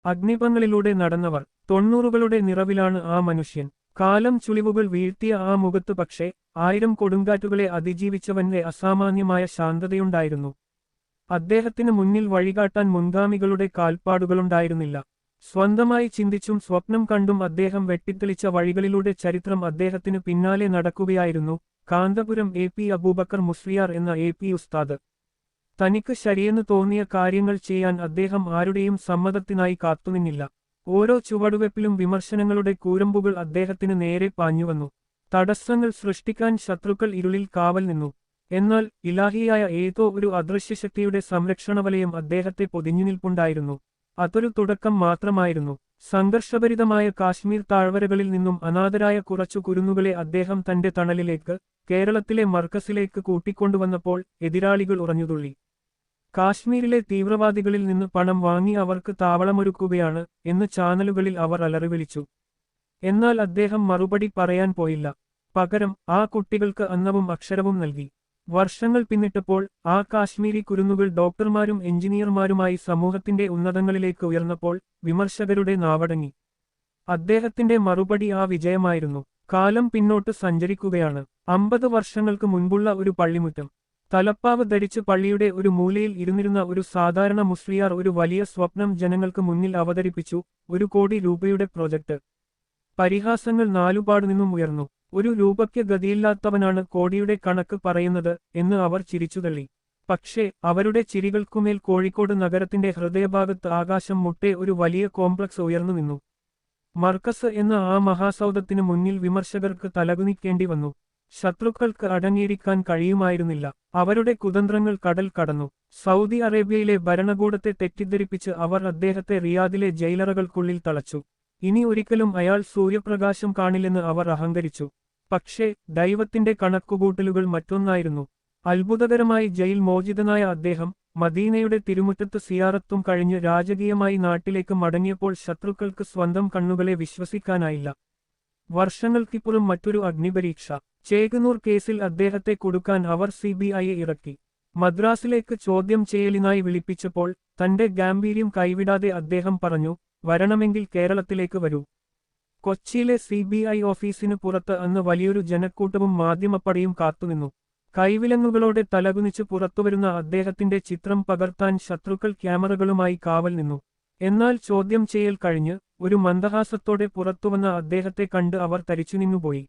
അഗ്നിപങ്ങളിലൂടെ നടന്നവർ. 90കളുടെ നിറവിലാണ് ആ മനുഷ്യൻ. കാലം ചുളിവുകൾ വീഴ്ത്തിയ ആ മുഖത്ത് പക്ഷേ 1000 കൊടുങ്കാറ്റുകളെ അതിജീവിച്ചവന്റെ അസാമാന്യമായ ശാന്തതയുണ്ടായിരുന്നു. അദ്ദേഹത്തിന് മുന്നിൽ വഴികാട്ടാൻ മുൻഗാമികളുടെ കാൽപ്പാടുകളുണ്ടായിരുന്നില്ല. സ്വന്തമായി ചിന്തിച്ചും സ്വപ്നം കണ്ടും അദ്ദേഹം വെട്ടിത്തെളിച്ച വഴികളിലൂടെ ചരിത്രം അദ്ദേഹത്തിന് പിന്നാലെ നടക്കുകയായിരുന്നു. കാന്തപുരം AP അബൂബക്കർ മുസ്ലിയാർ എന്ന AP ഉസ്താദ്. തനിക്ക് ശരിയെന്ന് തോന്നിയ കാര്യങ്ങൾ ചെയ്യാൻ അദ്ദേഹം ആരുടെയും സമ്മതത്തിനായി കാത്തുനിന്നില്ല. ഓരോ ചുവടുവെപ്പിലും വിമർശനങ്ങളുടെ കൂരമ്പുകൾ അദ്ദേഹത്തിന് നേരെ പാഞ്ഞുവന്നു. തടസ്സങ്ങൾ സൃഷ്ടിക്കാൻ ശത്രുക്കൾ ഇരുളിൽ കാവൽ നിന്നു. എന്നാൽ ഇലാഹിയായ ഏതോ ഒരു അദൃശ്യശക്തിയുടെ സംരക്ഷണവലയം അദ്ദേഹത്തെ പൊതിഞ്ഞുനിൽപ്പുണ്ടായിരുന്നു. അതൊരു തുടക്കം മാത്രമായിരുന്നു. സംഘർഷഭരിതമായ കാശ്മീർ താഴ്വരകളിൽ നിന്നും അനാഥരായ കുറച്ചു കുരുന്നുകളെ അദ്ദേഹം തന്റെ തണലിലേക്ക്, കേരളത്തിലെ മർക്കസിലേക്ക് കൂട്ടിക്കൊണ്ടുവന്നപ്പോൾ എതിരാളികൾ ഉറഞ്ഞുതുള്ളി. കാശ്മീരിലെ തീവ്രവാദികളിൽ നിന്ന് പണം വാങ്ങി അവർക്ക് താവളമൊരുക്കുകയാണ് എന്ന് ചാനലുകളിൽ അവർ അലറിവിളിച്ചു. എന്നാൽ അദ്ദേഹം മറുപടി പറയാൻ പോയില്ല. പകരം ആ കുട്ടികൾക്ക് അന്നവും അക്ഷരവും നൽകി. വർഷങ്ങൾ പിന്നിട്ടപ്പോൾ ആ കാശ്മീരി കുരുന്നുകൾ ഡോക്ടർമാരും എഞ്ചിനീയർമാരുമായി സമൂഹത്തിന്റെ ഉന്നതങ്ങളിലേക്ക് ഉയർന്നപ്പോൾ വിമർശകരുടെ നാവടങ്ങി. അദ്ദേഹത്തിന്റെ മറുപടി ആ വിജയമായിരുന്നു. കാലം പിന്നോട്ട് സഞ്ചരിക്കുകയാണ്. 50 വർഷങ്ങൾക്ക് മുൻപുള്ള ഒരു പള്ളിമുറ്റം. തലപ്പാവ് ധരിച്ച് പള്ളിയുടെ ഒരു മൂലയിൽ ഇരുന്നിരുന്ന ഒരു സാധാരണ മുസ്ലിയാർ ഒരു വലിയ സ്വപ്നം ജനങ്ങൾക്ക് മുന്നിൽ അവതരിപ്പിച്ചു. 1 കോടി രൂപയുടെ പ്രൊജക്ട്. പരിഹാസങ്ങൾ നാലുപാടുനിന്നും ഉയർന്നു. 1 രൂപയ്ക്ക് ഗതിയില്ലാത്തവനാണ് കോടിയുടെ കണക്ക് പറയുന്നത് എന്ന് അവർ ചിരിച്ചുതള്ളി. പക്ഷേ അവരുടെ ചിരികൾക്കുമേൽ കോഴിക്കോട് നഗരത്തിന്റെ ഹൃദയഭാഗത്ത് ആകാശം മുട്ടെ ഒരു വലിയ കോംപ്ലക്സ് ഉയർന്നു നിന്നു. മർക്കസ് എന്ന ആ മഹാസൗധത്തിനു മുന്നിൽ വിമർശകർക്ക് തലകുനിക്കേണ്ടി വന്നു. ശത്രുക്കൾക്ക് അടങ്ങിയിരിക്കാൻ കഴിയുമായിരുന്നില്ല. അവരുടെ കുതന്ത്രങ്ങൾ കടൽ കടന്നു. സൗദി അറേബ്യയിലെ ഭരണകൂടത്തെ തെറ്റിദ്ധരിപ്പിച്ച് അവർ അദ്ദേഹത്തെ റിയാദിലെ ജയിലറകൾക്കുള്ളിൽ തളച്ചു. ഇനി ഒരിക്കലും അയാൾ സൂര്യപ്രകാശം കാണില്ലെന്ന് അവർ അഹങ്കരിച്ചു. പക്ഷേ ദൈവത്തിന്റെ കണക്കുകൂട്ടലുകൾ മറ്റൊന്നായിരുന്നു. അത്ഭുതകരമായി ജയിൽ മോചിതനായ അദ്ദേഹം മദീനയുടെ തിരുമുറ്റത്ത് സിയാറത്തും കഴിഞ്ഞ് രാജകീയമായി നാട്ടിലേക്ക് മടങ്ങിയപ്പോൾ ശത്രുക്കൾക്ക് സ്വന്തം കണ്ണുകളെ വിശ്വസിക്കാനായില്ല. വർഷങ്ങൾക്കിപ്പുറം മറ്റൊരു അഗ്നിപരീക്ഷ. ചേകനൂർ കേസിൽ അദ്ദേഹത്തെ കുടുക്കാൻ അവർ CBIയെ ഇറക്കി. മദ്രാസിലേക്ക് ചോദ്യം ചെയ്യലിനായി വിളിപ്പിച്ചപ്പോൾ തന്റെ ഗാംഭീര്യം കൈവിടാതെ അദ്ദേഹം പറഞ്ഞു, വരണമെങ്കിൽ കേരളത്തിലേക്ക് വരൂ. കൊച്ചിയിലെ CBI ഓഫീസിന് പുറത്ത് അന്ന് വലിയൊരു ജനക്കൂട്ടവും മാധ്യമപ്പടയും കാത്തുനിന്നു. കൈവിലങ്ങുകളോടെ തലകുനിച്ച് പുറത്തുവരുന്ന അദ്ദേഹത്തിന്റെ ചിത്രം പകർത്താൻ ശത്രുക്കൾ ക്യാമറകളുമായി കാവൽ നിന്നു. എന്നാൽ ചോദ്യം ചെയ്യൽ കഴിഞ്ഞ് ഒരു മന്ദഹാസത്തോടെ പുറത്തുവന്ന അദ്ദേഹത്തെ കണ്ട് അവർ തരിച്ചുനിന്നുപോയി.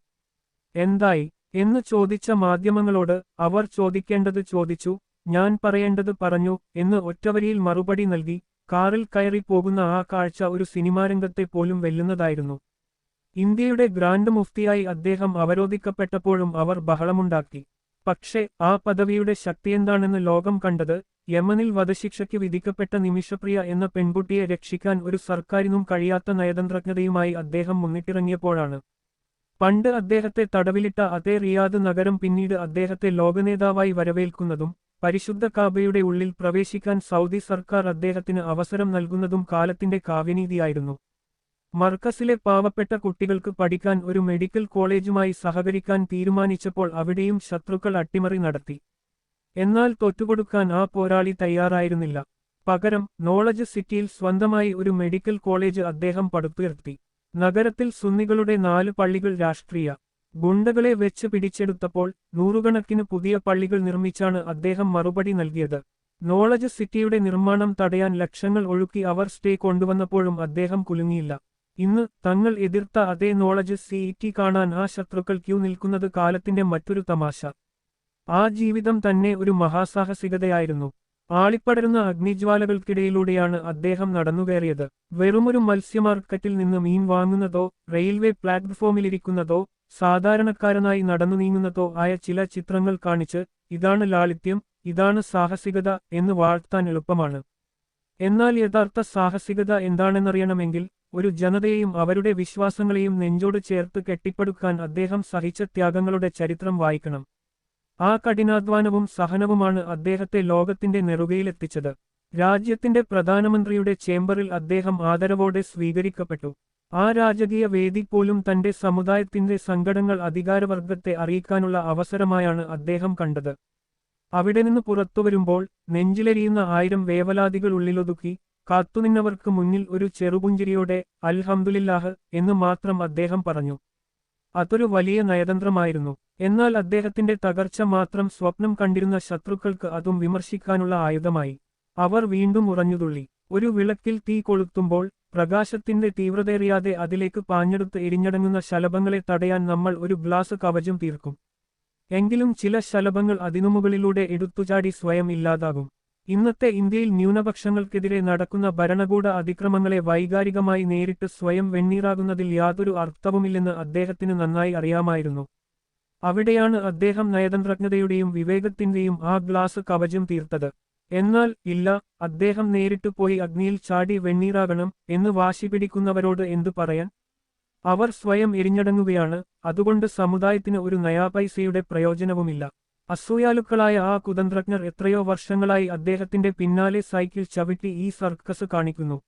എന്തായി എന്ന് ചോദിച്ച മാധ്യമങ്ങളോട് അവർ ചോദിക്കേണ്ടത് ചോദിച്ചു, ഞാൻ പറയേണ്ടത് പറഞ്ഞു എന്ന് ഒറ്റവരിയിൽ മറുപടി നൽകി. കാറിൽ കയറി പോകുന്ന ആ കാഴ്ച ഒരു സിനിമാരംഗത്തെ പോലും വെല്ലുന്നതായിരുന്നു. ഇന്ത്യയുടെ ഗ്രാൻഡ് മുഫ്തിയായി അദ്ദേഹം അവരോധിക്കപ്പെട്ടപ്പോഴും അവർ ബഹളമുണ്ടാക്കി. പക്ഷേ ആ പദവിയുടെ ശക്തിയെന്താണെന്ന് ലോകം കണ്ടത് യമനിൽ വധശിക്ഷയ്ക്ക് വിധിക്കപ്പെട്ട നിമിഷപ്രിയ എന്ന പെൺകുട്ടിയെ രക്ഷിക്കാൻ ഒരു സർക്കാരിനും കഴിയാത്ത നയതന്ത്രജ്ഞതയുമായി അദ്ദേഹം മുന്നിട്ടിറങ്ങിയപ്പോഴാണ്. പണ്ട് അദ്ദേഹത്തെ തടവിലിട്ട അതേ റിയാദ് നഗരം പിന്നീട് അദ്ദേഹത്തെ ലോകനേതാവായി വരവേൽക്കുന്നതും പരിശുദ്ധ കാബയുടെ ഉള്ളിൽ പ്രവേശിക്കാൻ സൗദി സർക്കാർ അദ്ദേഹത്തിന് അവസരം നൽകുന്നതും കാലത്തിന്റെ കാവ്യനീതിയായിരുന്നു. മർക്കസിലെ പാവപ്പെട്ട കുട്ടികൾക്ക് പഠിക്കാൻ ഒരു മെഡിക്കൽ കോളേജുമായി സഹകരിക്കാൻ തീരുമാനിച്ചപ്പോൾ അവിടെയും ശത്രുക്കൾ അട്ടിമറി നടത്തി. എന്നാൽ തൊറ്റുകൊടുക്കാൻ ആ പോരാളി തയ്യാറായിരുന്നില്ല. പകരം നോളജ് സിറ്റിയിൽ സ്വന്തമായി ഒരു മെഡിക്കൽ കോളേജ് അദ്ദേഹം പടുത്തുയർത്തി. നഗരത്തിൽ സുന്നികളുടെ 4 പള്ളികൾ രാഷ്ട്രീയ ഗുണ്ടകളെ വെച്ച് പിടിച്ചെടുത്തപ്പോൾ നൂറുകണക്കിന് പുതിയ പള്ളികൾ നിർമ്മിച്ചാണ് അദ്ദേഹം മറുപടി നൽകിയത്. നോളജ് സിറ്റിയുടെ നിർമ്മാണം തടയാൻ ലക്ഷങ്ങൾ ഒഴുക്കി അവർ സ്റ്റേ കൊണ്ടുവന്നപ്പോഴും അദ്ദേഹം കുലുങ്ങിയില്ല. ഇന്ന് തങ്ങൾ എതിർത്ത അതേ നോളജ് സിറ്റി കാണാൻ ആ ശത്രുക്കൾ ക്യൂ നിൽക്കുന്നത് കാലത്തിന്റെ മറ്റൊരു തമാശ. ആ ജീവിതം തന്നെ ഒരു മഹാസാഹസികതയായിരുന്നു. ആളിപ്പടരുന്ന അഗ്നിജ്വാലകൾക്കിടയിലൂടെയാണ് അദ്ദേഹം നടന്നുകയറിയത്. വെറുമൊരു മത്സ്യമാർക്കറ്റിൽ നിന്ന് മീൻ വാങ്ങുന്നതോ റെയിൽവേ പ്ലാറ്റ്ഫോമിലിരിക്കുന്നതോ സാധാരണക്കാരനായി നടന്നു നീങ്ങുന്നതോ ആയ ചില ചിത്രങ്ങൾ കാണിച്ച് ഇതാണ് ലാളിത്യം, ഇതാണ് സാഹസികത എന്ന് വാഴ്ത്താൻ എളുപ്പമാണ്. എന്നാൽ യഥാർത്ഥ സാഹസികത എന്താണെന്നറിയണമെങ്കിൽ ഒരു ജനതയെയും അവരുടെ വിശ്വാസങ്ങളെയും നെഞ്ചോട് ചേർത്ത് കെട്ടിപ്പടുക്കാൻ അദ്ദേഹം സഹിച്ച ത്യാഗങ്ങളുടെ ചരിത്രം വായിക്കണം. ആ കഠിനാധ്വാനവും സഹനവുമാണ് അദ്ദേഹത്തെ ലോകത്തിന്റെ നെറുകയിലെത്തിച്ചത്. രാജ്യത്തിന്റെ പ്രധാനമന്ത്രിയുടെ ചേംബറിൽ അദ്ദേഹം ആദരവോടെ സ്വീകരിക്കപ്പെട്ടു. ആ രാജകീയ വേദി പോലും തന്റെ സമുദായത്തിന്റെ സങ്കടങ്ങൾ അധികാരവർഗത്തെ അറിയിക്കാനുള്ള അവസരമായാണ് അദ്ദേഹം കണ്ടത്. അവിടെ നിന്ന് പുറത്തുവരുമ്പോൾ നെഞ്ചിലെരിയുന്ന 1000 വേവലാതികൾ ഉള്ളിലൊതുക്കി കാത്തുനിന്നവർക്ക് മുന്നിൽ ഒരു ചെറുപുഞ്ചിരിയോടെ അൽഹംദുലില്ലാഹ് എന്ന് മാത്രം അദ്ദേഹം പറഞ്ഞു. അതൊരു വലിയ നയതന്ത്രമായിരുന്നു. എന്നാൽ അദ്ദേഹത്തിന്റെ തകർച്ച മാത്രം സ്വപ്നം കണ്ടിരുന്ന ശത്രുക്കൾക്ക് അതും വിമർശിക്കാനുള്ള ആയുധമായി. അവർ വീണ്ടും ഉറഞ്ഞുതുള്ളി. ഒരു വിളക്കിൽ തീ കൊളുത്തുമ്പോൾ പ്രകാശത്തിന്റെ തീവ്രതയേറിയാതെ അതിലേക്ക് പാഞ്ഞെടുത്ത് എരിഞ്ഞടങ്ങുന്ന ശലഭങ്ങളെ തടയാൻ നമ്മൾ ഒരു ഗ്ലാസ് കവചം തീർക്കും. എങ്കിലും ചില ശലഭങ്ങൾ അതിനുമുകളിലൂടെ എടുത്തുചാടി സ്വയം ഇല്ലാതാകും. ഇന്നത്തെ ഇന്ത്യയിൽ ന്യൂനപക്ഷങ്ങൾക്കെതിരെ നടക്കുന്ന ഭരണകൂട അതിക്രമങ്ങളെ വൈകാരികമായി നേരിട്ട് സ്വയം വെണ്ണീറാകുന്നതിൽ യാതൊരു അർത്ഥവുമില്ലെന്ന് അദ്ദേഹത്തിന് നന്നായി അറിയാമായിരുന്നു. അവിടെയാണ് അദ്ദേഹം നയതന്ത്രജ്ഞതയുടെയും വിവേകത്തിന്റെയും ആ ഗ്ലാസ് കവചം തീർത്തത്. എന്നാൽ ഇല്ല, അദ്ദേഹം നേരിട്ട് പോയി അഗ്നിയിൽ ചാടി വെണ്ണീറാകണം എന്ന് വാശി പിടിക്കുന്നവരോട് എന്തു പറയാൻ? അവർ സ്വയം എരിഞ്ഞടങ്ങുകയാണ്. അതുകൊണ്ട് സമുദായത്തിന് ഒരു നയാപൈസയുടെ പ്രയോജനവുമില്ല. അസൂയാലുക്കളായ ആ കുതന്ത്രജ്ഞർ എത്രയോ വർഷങ്ങളായി അദ്ദേഹത്തിന്റെ പിന്നാലെ സൈക്കിൾ ചവിട്ടി ഈ സർക്കസ് കാണിക്കുന്നു.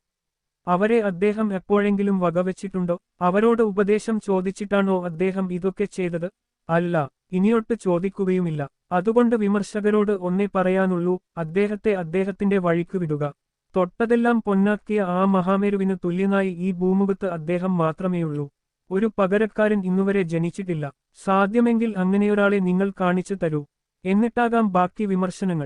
അവരെ അദ്ദേഹം എപ്പോഴെങ്കിലും വകവെച്ചിട്ടുണ്ടോ? അവരോട് ഉപദേശം ചോദിച്ചിട്ടാണോ അദ്ദേഹം ഇതൊക്കെ ചെയ്തത്? അല്ല, ഇനിയൊട്ട് ചോദിക്കുകയുമില്ല. അതുകൊണ്ട് വിമർശകരോട് ഒന്നേ പറയാനുള്ളൂ, അദ്ദേഹത്തെ അദ്ദേഹത്തിന്റെ വഴിക്ക് വിടുക. തൊട്ടതെല്ലാം പൊന്നാക്കിയ ആ മഹാമേരുവിന് തുല്യനായി ഈ ഭൂമുഖത്ത് അദ്ദേഹം മാത്രമേയുള്ളൂ. ഒരു പകരക്കാരൻ ഇന്നുവരെ ജനിച്ചിട്ടില്ല. സാധ്യമെങ്കിൽ അങ്ങനെയൊരാളെ നിങ്ങൾ കാണിച്ചു തരൂ. എന്നിട്ടാകാം ബാക്കി വിമർശനങ്ങൾ.